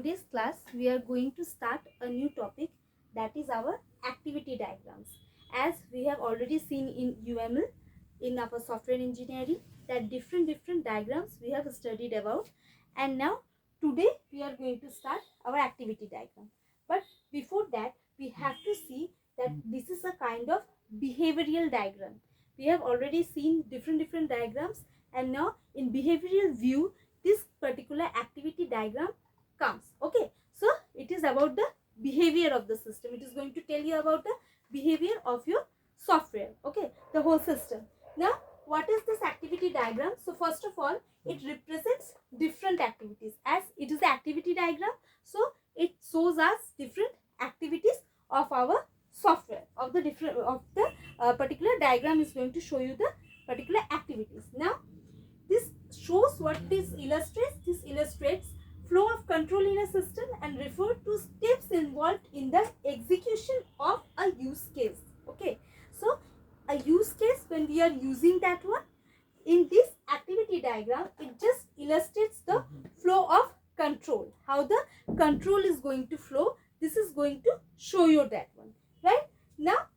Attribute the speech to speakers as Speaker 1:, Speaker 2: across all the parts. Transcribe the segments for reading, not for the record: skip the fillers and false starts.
Speaker 1: today's class we are going to start a new topic, that is our activity diagrams. As we have already seen in UML, in our software engineering, that different diagrams we have studied about, and now today we are going to start our activity diagram. But before that we have to see that this is a kind of behavioral diagram. We have already seen different diagrams, and now in behavioral view this particular activity diagram comes. Okay, so it is about the behavior of the system. It is going to tell you about the behavior of your software, okay, the whole system. Now what is this activity diagram? So first of all, it represents different activities. As it is the activity diagram, so it shows us different activities of our software, of the particular diagram is going to show you the particular activities. Now this shows what this illustrates. This illustrates flow of control in a system and refer to steps involved in the execution of a use case. Okay, so a use case, when we are using that one in this activity diagram, it just illustrates the flow of control, how the control is going to flow. This is going to show you that one, right? Now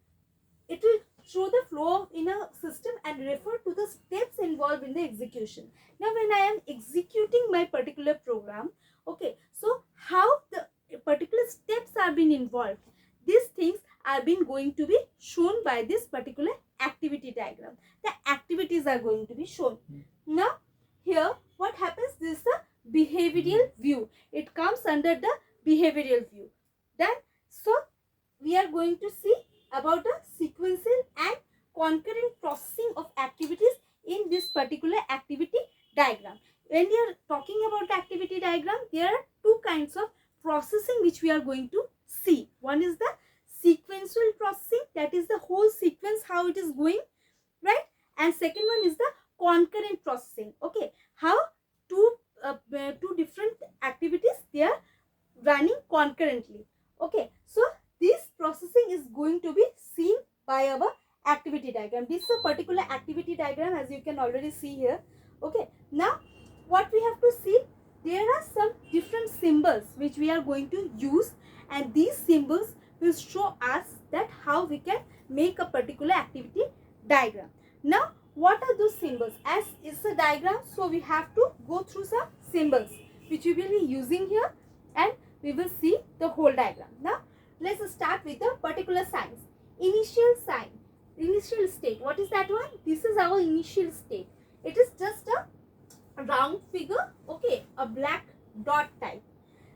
Speaker 1: it will show the flow in a system and refer to the steps involved in the execution. Now when I am executing my particular program, okay, so how the particular steps are being involved, these things are being going to be shown by this particular activity diagram. The activities are going to be shown. Now here what happens, this is a behavioral view. It comes under the behavioral view. Then so we are going to see about a sequential and concurrent processing of activities in this particular activity diagram. When we are talking about the activity diagram, there are two kinds of processing which we are going to see. One is the sequential processing, that is the whole sequence how it is going, right? And second one is the concurrent processing. Okay, how two different activities they are running concurrently. Okay, so this processing is going to be seen by our activity diagram. This is a particular activity diagram, as you can already see here. Okay, now what we have to see, there are some different symbols which we are going to use, and these symbols will show us that how we can make a particular activity diagram. Now what are those symbols? As it's a diagram, so we have to go through some symbols which we will be using here, and we will see the whole diagram. Now let's start with the particular signs. Initial sign, initial state. What is that one? This is our initial state. It is just a round figure, okay, a black dot type.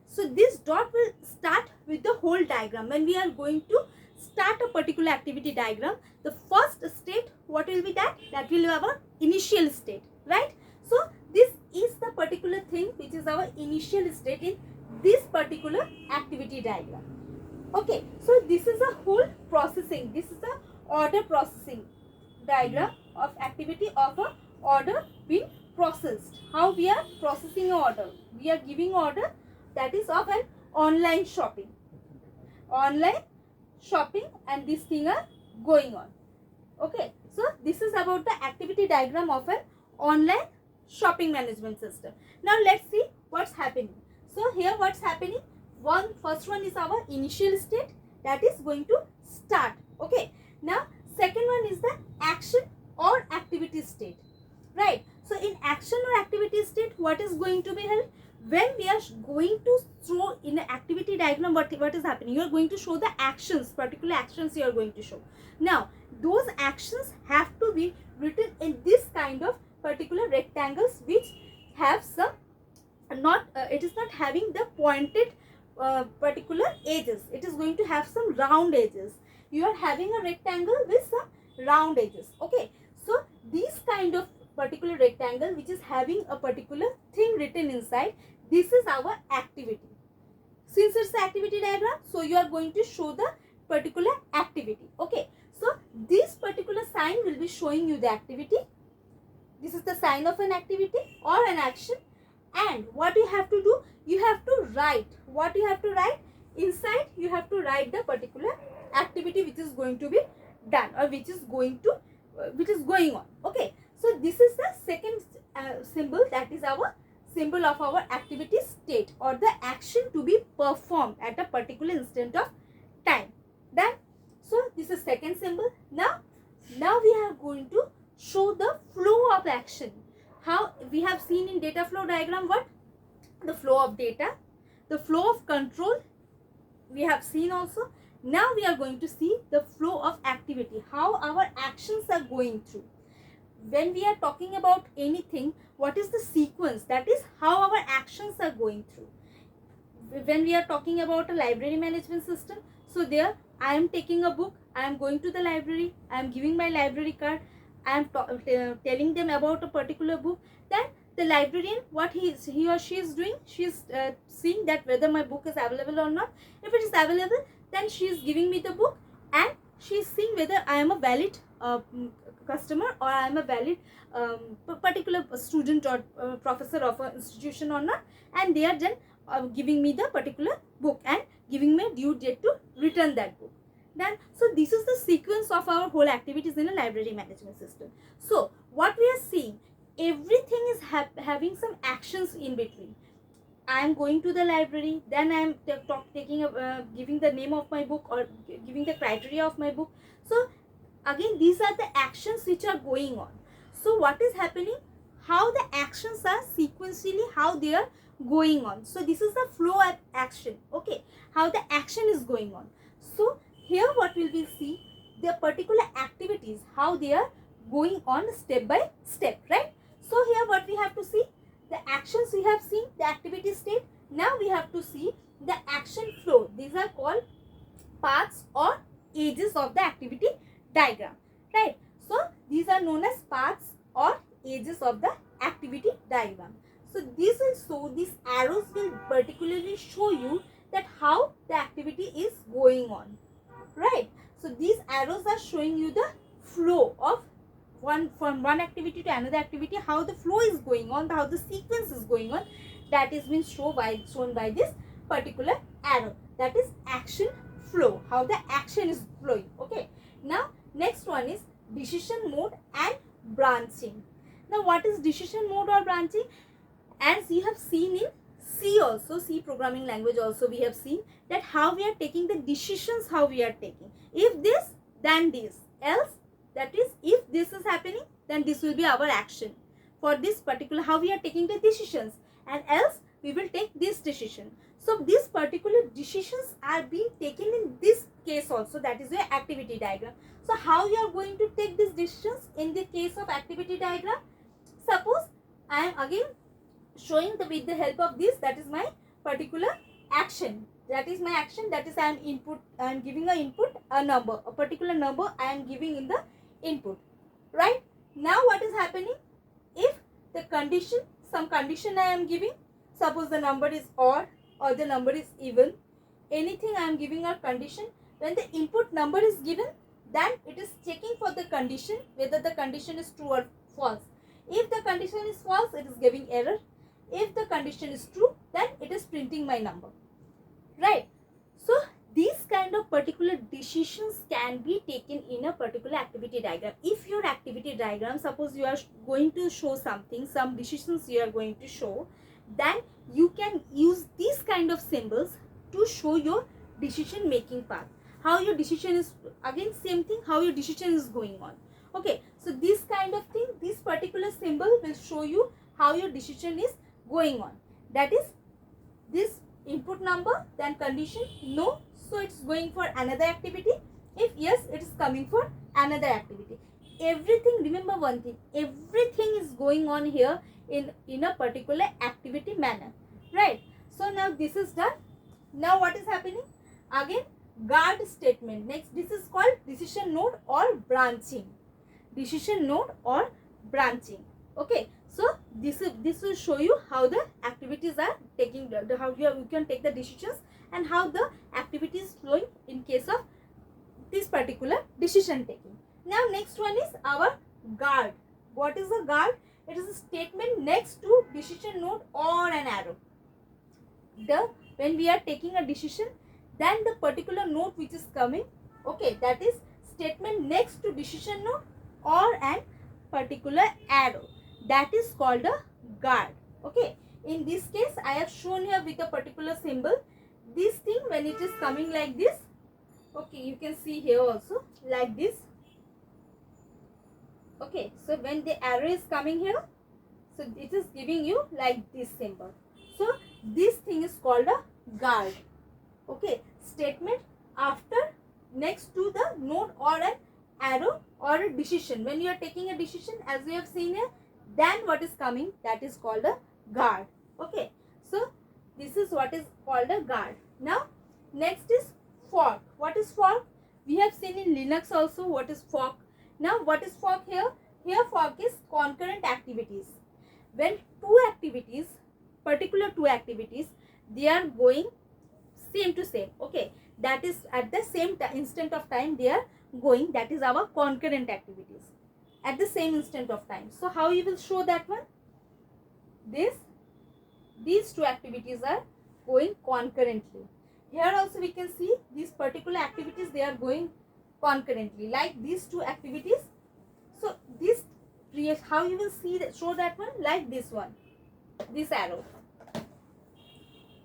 Speaker 1: So this dot will start with the whole diagram. When we are going to start a particular activity diagram, the first state, what will be that? That will be our initial state, right? So this is the particular thing which is our initial state in this particular activity diagram. Okay, so this is a whole processing. This is the order processing diagram of activity of a order being processed. How we are processing an order? We are giving order, that is of an online shopping. Online shopping, and this thing are going on. Okay, so this is about the activity diagram of an online shopping management system. Now let's see what's happening. So here what's happening, first one is our initial state, that is going to start. Okay, now second one is the action or activity state, right? So in action or activity state, what is going to be held? When we are going to show in the activity diagram, what is happening, you are going to show the actions, particular actions you are going to show. Now those actions have to be written in this kind of particular rectangles which have some it is not having the pointed particular edges. It is going to have some round edges. You are having a rectangle with some round edges. Okay, so this kind of particular rectangle which is having a particular thing written inside, this is our activity. Since it's the activity diagram, so you are going to show the particular activity. Okay, so this particular sign will be showing you the activity. This is the sign of an activity or an action. And what you have to do, you have to write. What you have to write? Inside you have to write the particular activity which is going to be done, or which is going on. Okay, so this is the second symbol, that is our symbol of our activity state or the action to be performed at a particular instant of time. Then, so this is second symbol. Now we are going to show the flow of action. How we have seen in data flow diagram, what? The flow of data, the flow of control we have seen also. Now we are going to see the flow of activity, how our actions are going through. When we are talking about anything, what is the sequence? That is how our actions are going through. When we are talking about a library management system, so there I am taking a book, I am going to the library, I am giving my library card, I am telling them about a particular book. Then the librarian, what he or she is doing, she is seeing that whether my book is available or not. If it is available, then she is giving me the book, and she is seeing whether I am a valid customer or I am a valid particular student or professor of an institution or not, and they are then giving me the particular book and giving me due date to return that book. Then, so this is the sequence of our whole activities in a library management system. So what we are seeing, everything is having some actions in between. I am going to the library, then I am giving the name of my book or giving the criteria of my book. So again, these are the actions which are going on. So what is happening, how the actions are sequentially, how they are going on. So this is the flow of action, okay, how the action is going on. So here what we will see, the particular activities, how they are going on step by step, right? So here what we have to see, the actions we have seen, the activity state. Now we have to see the action flow. These are called paths or edges of the activity diagram, right? So these are known as paths or edges of the activity diagram. So this will show, these arrows will particularly show you that how the activity is going on, right? So these arrows are showing you the flow of from one activity to another activity, how the flow is going on, how the sequence is going on. That is being shown by this particular arrow. That is action flow, how the action is flowing. Okay. Now next one is decision mode and branching. Now what is decision mode or branching? As you have seen in C also, C programming language also, we have seen that how we are taking the decisions, how we are taking. If this, then this. Else, that is, if this is happening, then this will be our action. For this particular, how we are taking the decisions, and else we will take this decision. So these particular decisions are being taken in this case also, that is your activity diagram. So how you are going to take these decisions in the case of activity diagram? Suppose I am again showing with the help of this, that is my particular action. That is my action, that is I am giving a input, a number, a particular number I am giving in the input, right? Now what is happening, if the condition, some condition I am giving, suppose the number is odd or the number is even, anything I am giving a condition. When the input number is given, then it is checking for the condition, whether the condition is true or false. If the condition is false, it is giving error. If the condition is true, then it is printing my number, right? So these kind of particular decisions can be taken in a particular activity diagram. If your activity diagram, suppose you are going to show something, some decisions you are going to show, then you can use these kind of symbols to show your decision making path, how your decision is, again same thing, how your decision is going on. Okay, so this kind of thing, this particular symbol will show you how your decision is going on. That is, this input number, then condition, no, so it's going for another activity. If yes, it is coming for another activity. Everything, remember one thing, everything is going on here in a particular activity manner, right? So now this is done. Now what is happening? Again, guard statement. Next, this is called decision node or branching. Decision node or branching. Okay, so this will show you how the activities are taking, how you can take the decisions and how the activity is flowing in case of this particular decision taking. Now next one is our guard. What is a guard? It is a statement next to decision node or an arrow. When we are taking a decision, then the particular node which is coming, okay, that is statement next to decision node or an particular arrow, that is called a guard. Okay, In this case, I have shown here with a particular symbol. This thing, when it is coming like this, okay, you can see here also like this. Okay, so when the arrow is coming here, so it is giving you like this symbol. So this thing is called a guard. Okay, statement after next to the note or an arrow or a decision. When you are taking a decision, as we have seen here, then what is coming, that is called a guard. Okay, so this is what is called a guard. Now next is fork. What is fork? We have seen in Linux also what is fork. Now what is fork here? Here fork is concurrent activities. When two activities, particular two activities, they are going same to same, okay, that is at the same instant of time they are going, that is our concurrent activities at the same instant of time. So how you will show that one? These two activities are going concurrently. Here also we can see these particular activities, they are going concurrently, like these two activities. So this, how you will see that, show that one, like this one, this arrow,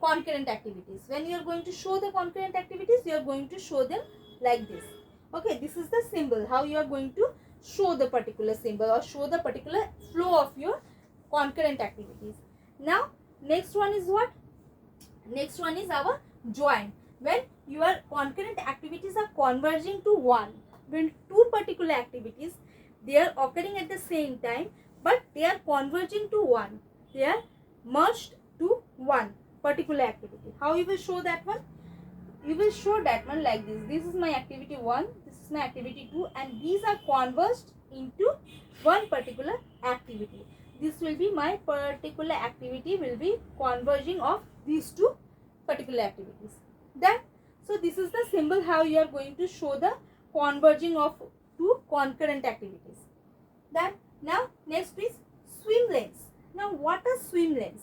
Speaker 1: concurrent activities. When you are going to show the concurrent activities, you are going to show them like this. Okay, this is the symbol, how you are going to show the particular symbol or show the particular flow of your concurrent activities. Now next one is what? Next one is our join. When your concurrent activities are converging to one, when two particular activities, they are occurring at the same time, but they are converging to one, they are merged to one particular activity. How you will show that one? You will show that one like this. This is my activity 1, this is my activity 2, and these are converged into one particular activity. This will be my particular activity, will be converging of these two particular activities. Then, so this is the symbol how you are going to show the converging of two concurrent activities. Then, now next is swim lanes. Now what are swim lanes?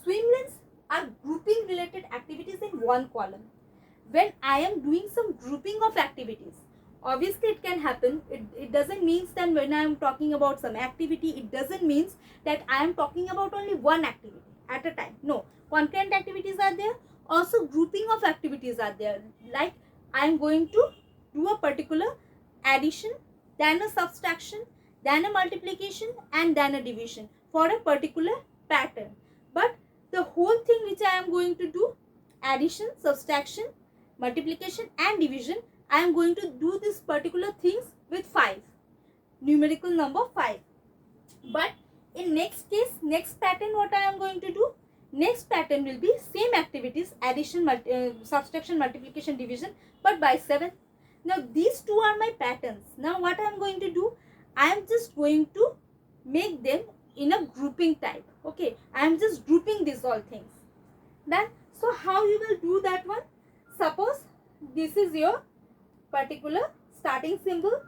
Speaker 1: Swim lanes are grouping related activities in one column. When I am doing some grouping of activities, obviously it can happen. It doesn't mean that when I am talking about some activity, it doesn't mean that I am talking about only one activity at a time. No, concurrent activities are there. Also grouping of activities are there. Like I am going to do a particular addition, then a subtraction, then a multiplication, and then a division for a particular pattern. But the whole thing which I am going to do, addition, subtraction, multiplication and division, I am going to do this particular things with 5, numerical number 5. But in next case, next pattern, what I am going to do, next pattern will be same activities, addition, subtraction, multiplication, division, but by 7. Now these two are my patterns. Now what I am going to do, I am just going to make them in a grouping type. Okay, I am just grouping these all things. Then, so how you will do that one? Suppose this is your particular starting symbol,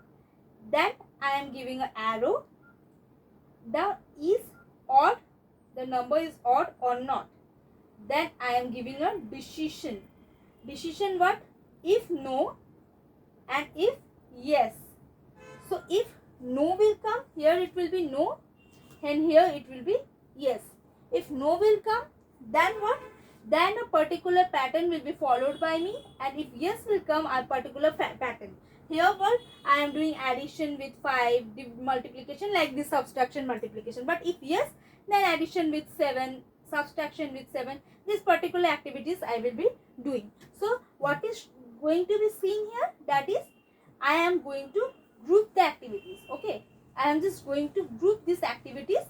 Speaker 1: then I am giving an arrow. The is odd, the number is odd or not. Then I am giving a decision. Decision what? If no and if yes. So if no will come, here it will be no, and here it will be yes. If no will come, then what? Then a particular pattern will be followed by me, and if yes will come, a particular pattern. Here what? I am doing addition with 5, multiplication like this, subtraction, multiplication. But if yes, then addition with 7, subtraction with 7. These particular activities I will be doing. So what is going to be seen here? That is, I am going to group the activities. Okay, I am just going to group these activities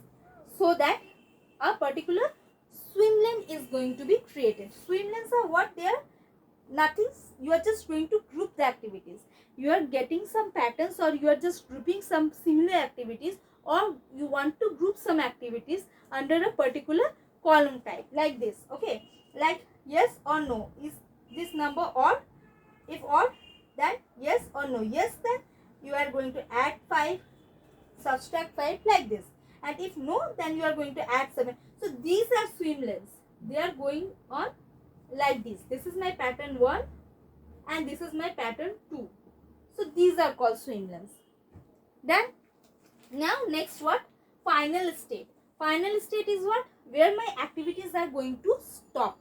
Speaker 1: so that a particular swim lane is going to be created. Swim lanes are what? They are nothing. You are just going to group the activities. You are getting some patterns, or you are just grouping some similar activities, or you want to group some activities under a particular column type like this. Okay, like yes or no. Is this number odd? If odd, then yes or no. Yes, then you are going to add 5, subtract 5 like this. And if no, then you are going to add 7. So these are swim lanes. They are going on like this. This is my pattern 1 and this is my pattern 2. So these are called swim lanes. Then now next what? Final state. Final state is what? where my activities are going to stop,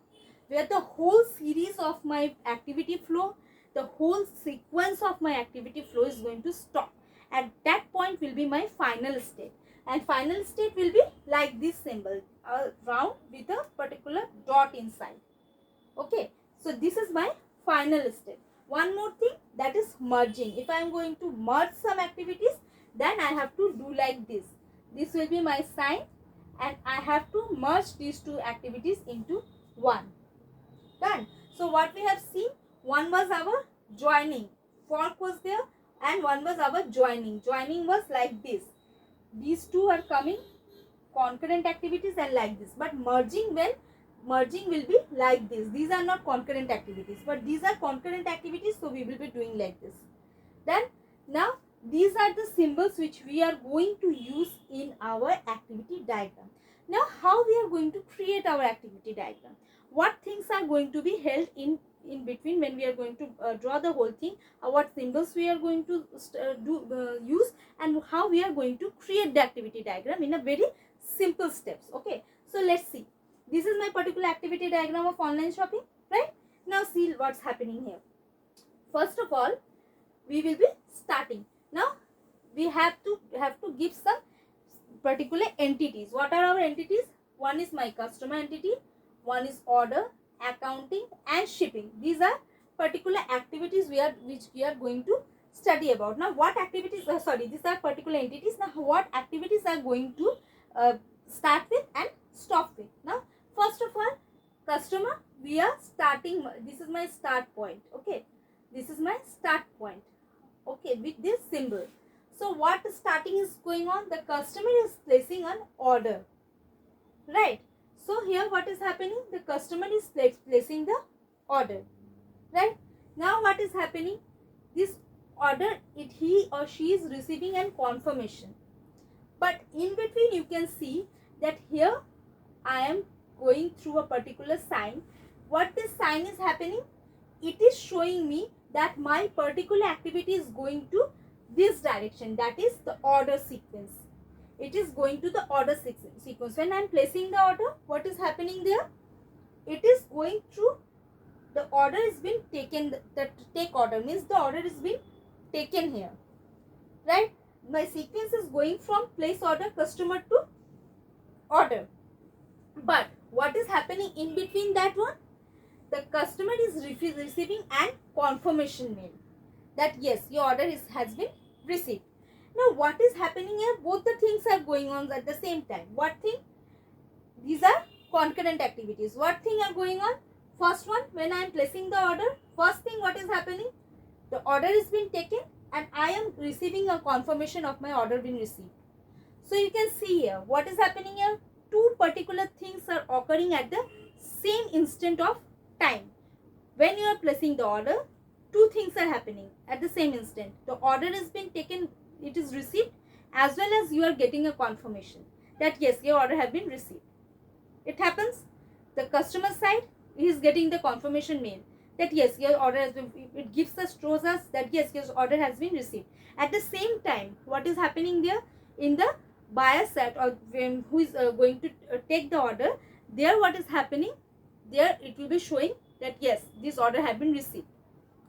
Speaker 1: where the whole series of my activity flow, the whole sequence of my activity flow is going to stop. At that point will be my final state, and final state will be like this symbol, a round with a particular dot inside. Okay, so this is my final step. One more thing, that is merging. If I am going to merge some activities, then I have to do like this. This will be my sign, and I have to merge these two activities into one. Done. So what we have seen, one was our joining, fork was there, and one was our joining. Joining was like this. These two are coming concurrent activities and like this. But merging, when merging will be like this. These are not concurrent activities, but these are concurrent activities, so we will be doing like this. Then now these are the symbols which we are going to use in our activity diagram. Now how we are going to create our activity diagram? What things are going to be held in between when we are going to draw the whole thing, what symbols we are going to use, and how we are going to create the activity diagram in a very simple steps. Okay, so let's see. This is my particular activity diagram of online shopping, right? Now see what's happening here. First of all, we will be starting. Now we have to give some particular entities. What are our entities? One is my customer entity, one is order, accounting, and shipping. These are particular activities which we are going to study about. Now what activities, these are particular entities. Now what activities are going to start with and stop with. Now first of all, customer, we are starting, this is my start point. Okay, this is my start point, okay, with this symbol. So what starting is going on, the customer is placing an order, right? So here what is happening, the customer is placing the order, right? Now what is happening, this order, he or she is receiving an confirmation, but in between you can see that here I am going through a particular sign. What this sign is happening, it is showing me that my particular activity is going to this direction, that is the order sequence. It is going to the order sequence. When I am placing the order, what is happening there, it is going through, the order is being taken, the take order means the order is being taken here, right? My sequence is going from place order, customer to order. But what is happening in between that one, the customer is receiving an confirmation mail that yes, your order has been received. Now what is happening here, both the things are going on at the same time. What thing, these are concurrent activities. What thing are going on, first one, when I am placing the order, first thing what is happening, the order is being taken and I am receiving a confirmation of my order being received. So you can see here what is happening here, two particular things are occurring at the same instant of time. When you are placing the order, two things are happening at the same instant. The order is being taken, it is received, as well as you are getting a confirmation that yes, your order has been received. It happens, the customer side is getting the confirmation mail that yes, your order has been, it gives us, shows us that yes, your order has been received. At the same time, what is happening there, in the buyer side, or who is going to take the order, there what is happening, there it will be showing that yes, this order has been received,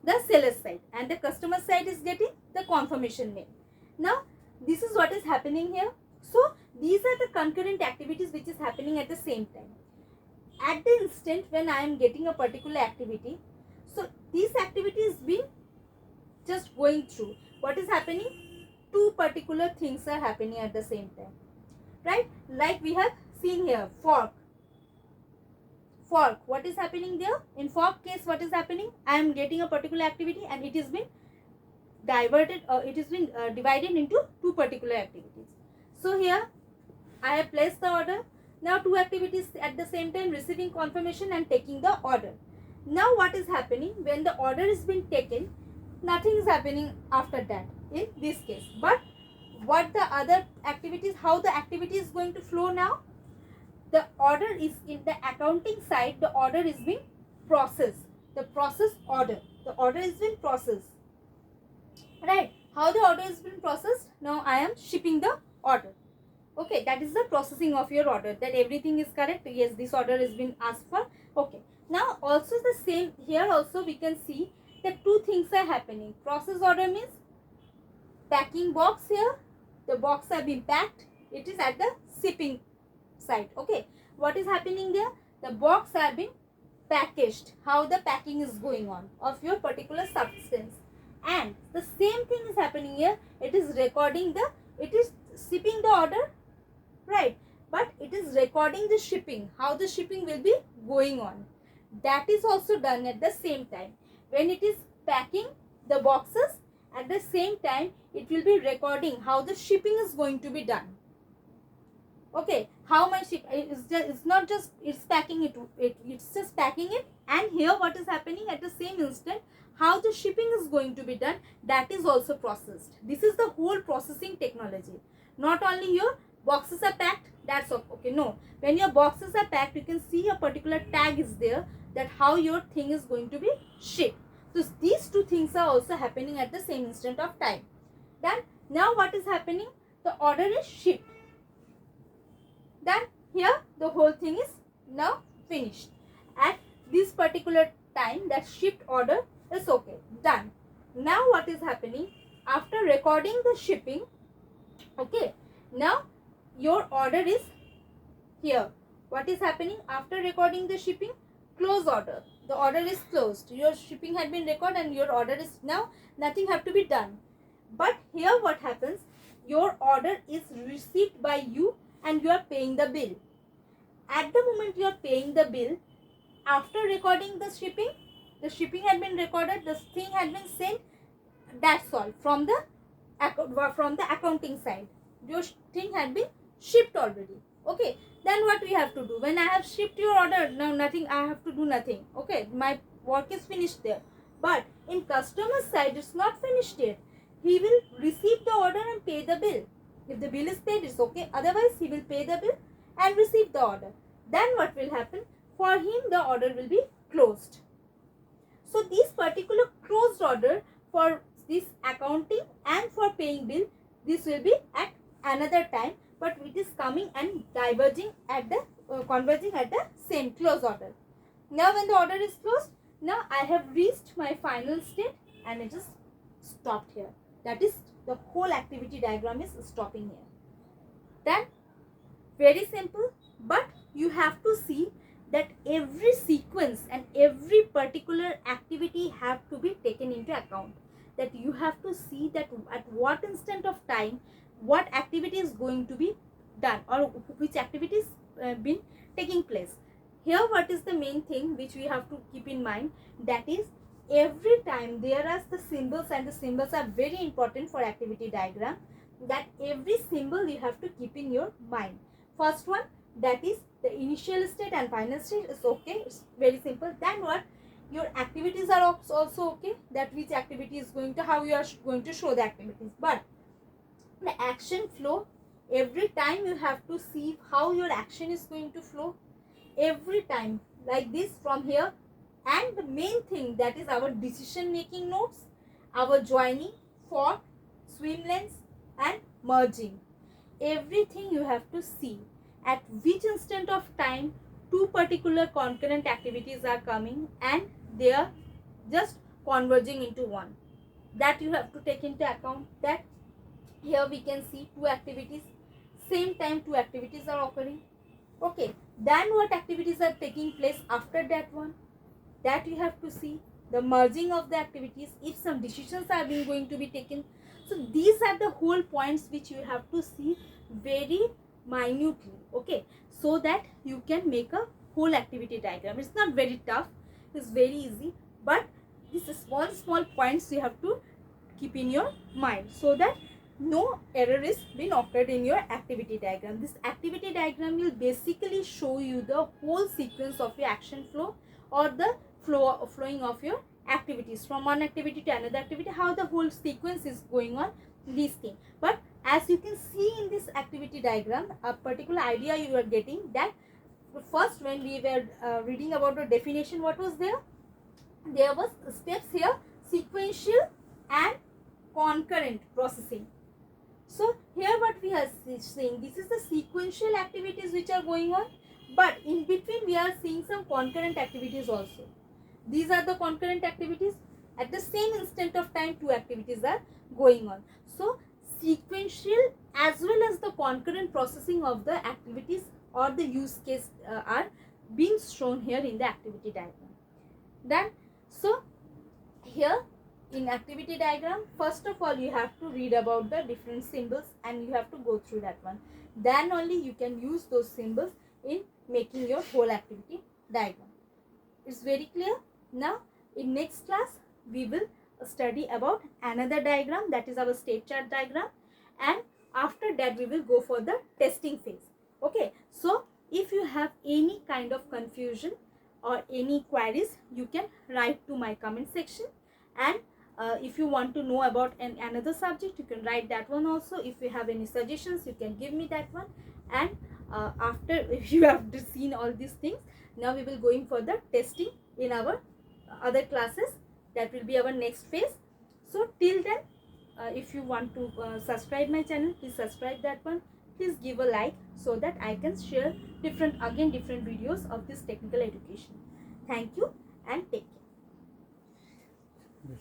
Speaker 1: the seller side, and the customer side is getting the confirmation mail. Now this is what is happening here. So these are the concurrent activities which is happening at the same time. At the instant when I am getting a particular activity, so this activity is being just going through. What is happening, two particular things are happening at the same time, right? Like we have seen here, fork. What is happening there, in fork case what is happening, I am getting a particular activity and it is been diverted, it is been divided into two particular activities. So here I have placed the order. Now two activities at the same time, receiving confirmation and taking the order. Now what is happening, when the order is being taken, nothing is happening after that in this case. But what the other activities, how the activity is going to flow now, the order is in the accounting side, the order is being processed, the process order, the order is being processed, right? How the order is being processed, now I am shipping the order. Okay, that is the processing of your order, that everything is correct. Yes, this order has been asked for. Okay, now also the same here, also we can see that two things are happening. Process order means packing box. Here the box have been packed, it is at the shipping side. Okay, what is happening there? The box have been packaged, how the packing is going on of your particular substance. And the same thing is happening here, it is recording the, it is shipping the order, right, but it is recording the shipping, how the shipping will be going on. That is also done at the same time. When it is packing the boxes, at the same time it will be recording how the shipping is going to be done. Okay, how my ship is just, it's not just it's packing it's just packing it, and here what is happening at the same instant, how the shipping is going to be done, that is also processed. This is the whole processing technology. Not only your boxes are packed, that's okay, no, when your boxes are packed, you can see a particular tag is there, that how your thing is going to be shipped. So these two things are also happening at the same instant of time. Then now what is happening, the order is shipped. Then here the whole thing is now finished. At this particular time, that shipped order is okay, done. Now what is happening, after recording the shipping, okay, now your order is here. What is happening after recording the shipping? Close order. The order is closed. Your shipping had been recorded and your order is now, nothing have to be done. But here what happens, your order is received by you and you are paying the bill. At the moment you are paying the bill, after recording the shipping had been recorded, the thing had been sent, that's all. From the accounting side, your thing had been shipped already. Okay, then what we have to do, when I have shipped your order, now nothing, I have to do nothing. Okay, my work is finished there. But in customer side, it's not finished yet. He will receive the order and pay the bill. If the bill is paid, it's okay. Otherwise, he will pay the bill and receive the order. Then what will happen? For him, the order will be closed. So this particular closed order for this accounting and for paying bill, this will be at another time, but it is coming and diverging at the converging at the same close order. Now when the order is closed, now I have reached my final state and it is stopped here. That is, the whole activity diagram is stopping here. Then very simple, but you have to see that every sequence and every particular activity have to be taken into account. That you have to see that at what instant of time what activity is going to be done or which activities been taking place. Here what is the main thing which we have to keep in mind, that is every time there are the symbols, and the symbols are very important for activity diagram, that every symbol you have to keep in your mind. First one, that is the initial state and final state is okay, it's very simple. Then what, your activities are also okay, that which activity is going to, how you are going to show the activities. But the action flow, every time you have to see how your action is going to flow every time, like this from here. And the main thing, that is our decision making notes, our joining, fork, swim lanes and merging. Everything you have to see at which instant of time two particular concurrent activities are coming and they are just converging into one. That you have to take into account, that here we can see two activities, same time two activities are occurring. Okay, then what activities are taking place after that one, that you have to see. The merging of the activities, if some decisions are being going to be taken. So these are the whole points which you have to see very minutely, okay, so that you can make a whole activity diagram. It's not very tough, it's very easy, but these small points you have to keep in your mind so that no error is being occurred in your activity diagram. This activity diagram will basically show you the whole sequence of your action flow or the flowing of your activities from one activity to another activity, how the whole sequence is going on, these things. But as you can see in this activity diagram, a particular idea you are getting, that first when we were reading about the definition, what was there? There was steps here, sequential and concurrent processing. So here what we are saying, this is the sequential activities which are going on, but in between we are seeing some concurrent activities also. These are the concurrent activities. At the same instant of time, two activities are going on. So sequential as well as the concurrent processing of the activities or the use case are being shown here in the activity diagram. Then, so here in activity diagram, first of all you have to read about the different symbols and you have to go through that one. Then only you can use those symbols in making your whole activity diagram. It's very clear. Now in next class we will study about another diagram, that is our state chart diagram, and after that we will go for the testing phase. Okay, so if you have any kind of confusion or any queries, you can write to my comment section, and if you want to know about another subject, you can write that one also. If you have any suggestions, you can give me that one. And after if you have seen all these things, now we will going for the testing in our other classes. That will be our next phase. So till then, if you want to subscribe my channel, please subscribe that one. Please give a like so that I can share different videos of this technical education. Thank you and take care.